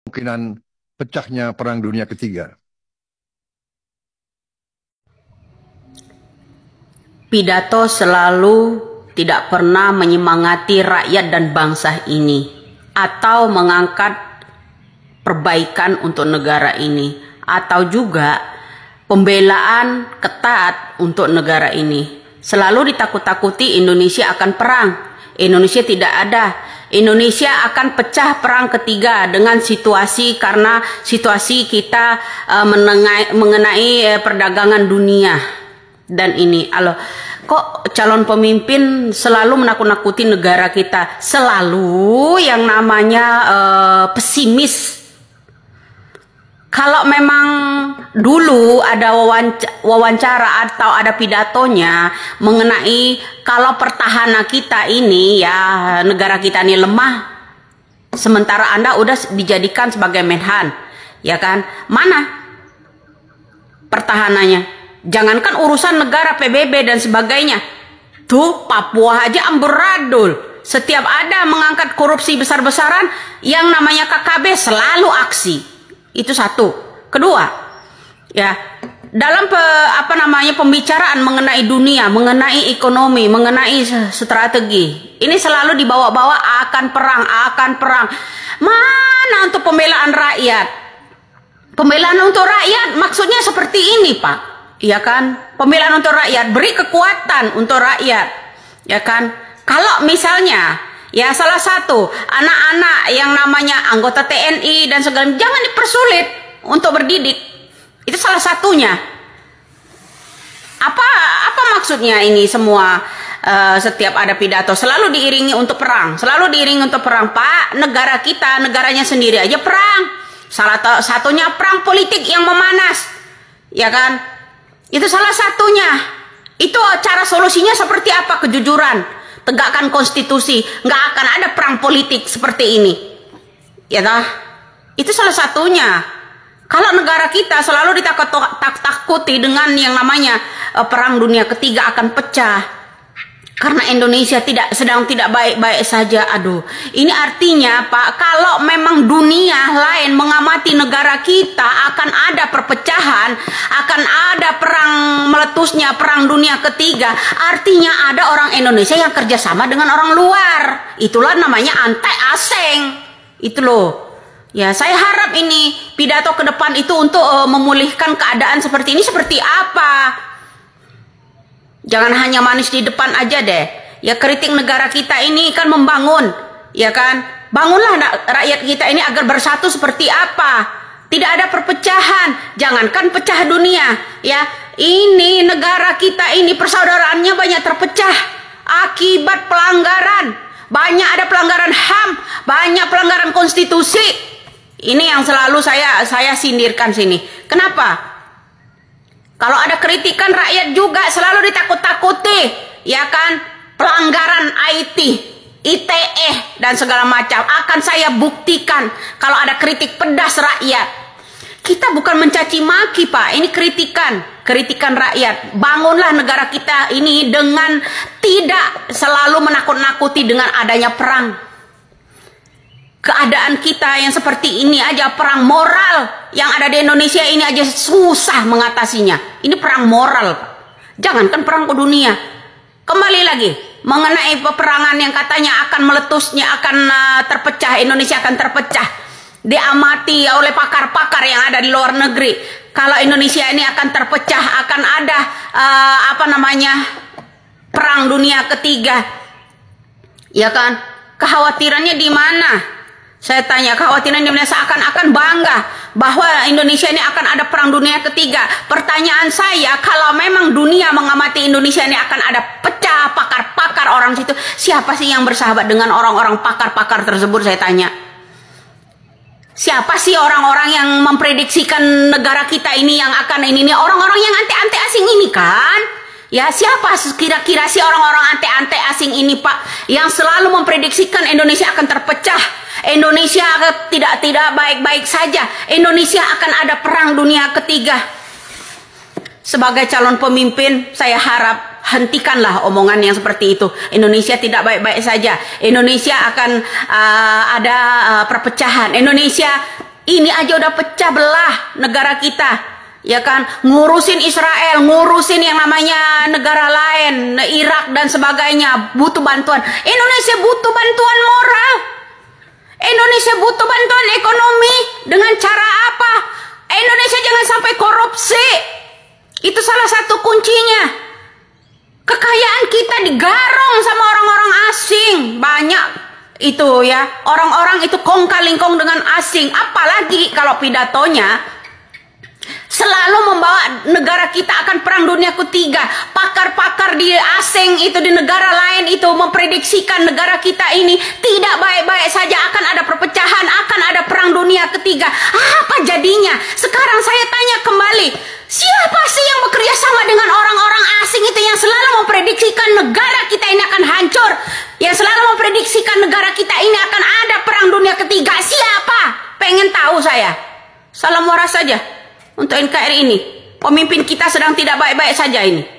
kemungkinan pecahnya Perang Dunia Ketiga. Pidato selalu tidak pernah menyemangati rakyat dan bangsa ini atau mengangkat perbaikan untuk negara ini atau juga pembelaan ketat untuk negara ini. Selalu ditakut-takuti Indonesia akan perang. Indonesia tidak ada. Indonesia akan pecah perang ketiga dengan situasi karena situasi kita mengenai perdagangan dunia. Dan ini, kok calon pemimpin selalu menakut-nakuti negara kita, selalu yang namanya pesimis. Kalau memang dulu ada wawancara atau ada pidatonya mengenai kalau pertahanan kita ini ya negara kita ini lemah, sementara Anda udah dijadikan sebagai Menhan, ya kan? Mana pertahanannya? Jangankan urusan negara PBB dan sebagainya. Tuh Papua aja amburadul. Setiap ada mengangkat korupsi besar-besaran, yang namanya KKB selalu aksi. Itu satu. Kedua, ya dalam pembicaraan mengenai dunia, mengenai ekonomi, mengenai strategi, ini selalu dibawa-bawa akan perang. Mana untuk pembelaan rakyat? Pembelaan untuk rakyat maksudnya seperti ini, Pak. Ya kan, pembelaan untuk rakyat, beri kekuatan untuk rakyat, ya kan. Kalau misalnya ya salah satu anak-anak yang namanya anggota TNI dan segala, jangan dipersulit untuk berdidik, itu salah satunya. Apa maksudnya ini semua? Setiap ada pidato selalu diiringi untuk perang, Pak. Negara kita, negaranya sendiri aja perang. Salah satunya perang politik yang memanas, ya kan. Itu salah satunya. Itu cara solusinya seperti apa? Kejujuran, tegakkan konstitusi. Nggak akan ada perang politik seperti ini, ya toh? Itu salah satunya. Kalau negara kita selalu ditakut-takuti dengan yang namanya perang dunia ketiga akan pecah karena Indonesia sedang tidak baik-baik saja. Aduh, ini artinya Pak, kalau memang dunia lain mengamati negara kita akan ada perpecahan, akan ada perang meletusnya perang dunia ketiga, artinya ada orang Indonesia yang kerjasama dengan orang luar. Itulah namanya anti asing. Itu loh. Ya, saya harap ini pidato ke depan itu untuk memulihkan keadaan seperti ini seperti apa. Jangan hanya manis di depan aja deh. Ya, kritik negara kita ini kan membangun, ya kan? Bangunlah rakyat kita ini agar bersatu seperti apa? Tidak ada perpecahan, jangankan pecah dunia, ya. Ini negara kita ini persaudaraannya banyak terpecah akibat pelanggaran. Banyak ada pelanggaran HAM, banyak pelanggaran konstitusi. Ini yang selalu saya sindirkan sini. Kenapa? Kalau ada kritikan rakyat juga selalu ditakut-takuti, ya kan? Pelanggaran IT, ITE dan segala macam akan saya buktikan kalau ada kritik pedas rakyat. Kita bukan mencaci maki, Pak. Ini kritikan rakyat. Bangunlah negara kita ini dengan tidak selalu menakut-nakuti dengan adanya perang. Keadaan kita yang seperti ini aja, perang moral yang ada di Indonesia ini aja susah mengatasinya. Ini perang moral, Pak. Jangankan perang ke dunia. Kembali lagi mengenai peperangan yang katanya akan meletusnya, akan terpecah, Indonesia akan terpecah. Diamati oleh pakar-pakar yang ada di luar negeri. Kalau Indonesia ini akan terpecah, akan ada perang dunia ketiga. Ya kan? Kekhawatirannya di mana? Saya tanya, kekhawatiran di mana? Seakan-akan bangga bahwa Indonesia ini akan ada perang dunia ketiga. Pertanyaan saya, kalau memang dunia mengamati Indonesia ini akan ada pecah, pakar-pakar orang situ, siapa sih yang bersahabat dengan orang-orang pakar-pakar tersebut? Saya tanya. Siapa sih orang-orang yang memprediksikan negara kita ini yang akan ini? Orang-orang yang anti-anti asing ini kan? Ya, siapa kira-kira sih orang-orang anti-anti asing ini, Pak, yang selalu memprediksikan Indonesia akan terpecah, Indonesia tidak baik-baik saja, Indonesia akan ada perang dunia ketiga. Sebagai calon pemimpin, saya harap hentikanlah omongan yang seperti itu. Indonesia tidak baik-baik saja, Indonesia akan ada perpecahan, Indonesia Ini aja udah pecah belah negara kita. Ya kan, ngurusin Israel, ngurusin yang namanya negara lain, Irak dan sebagainya, butuh bantuan. Indonesia butuh bantuan moral. Indonesia butuh bantuan ekonomi. Dengan cara apa? Indonesia jangan sampai korupsi. Itu salah satu kuncinya. Kekayaan kita digarong sama orang-orang asing. Banyak itu ya. Orang-orang itu kong-kali-kong dengan asing. Apalagi kalau pidatonya selalu membawa negara kita akan perang dunia ketiga. Pakar-pakar di asing itu, di negara lain itu memprediksikan negara kita ini tidak baik-baik saja, akan ada perpecahan, akan ada perang dunia ketiga. Apa jadinya? Sekarang saya tanya kembali, siapa sih yang bekerja sama dengan orang-orang asing itu yang selalu memprediksikan negara kita ini akan hancur, yang selalu memprediksikan negara kita ini akan ada perang dunia ketiga? Siapa? Pengen tahu saya. Salam waras saja untuk NKRI ini. Pemimpin kita sedang tidak baik-baik saja ini.